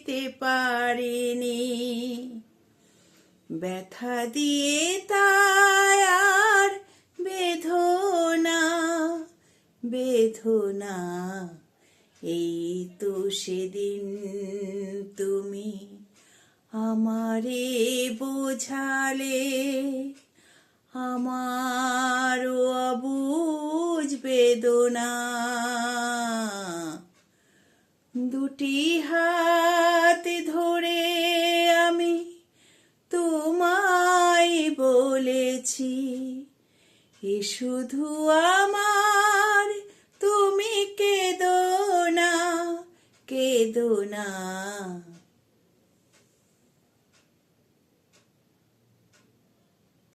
দিতে পারিনি। ব্যথা দিয়ে তাই আর বেদনা বেদনা, এই তো সেদিন তুমি আমারে বোঝালে, আমার অবুঝ বেদনা। দুটি হাত ধরে আমি তোমায় বলেছি, এ শুধু আমার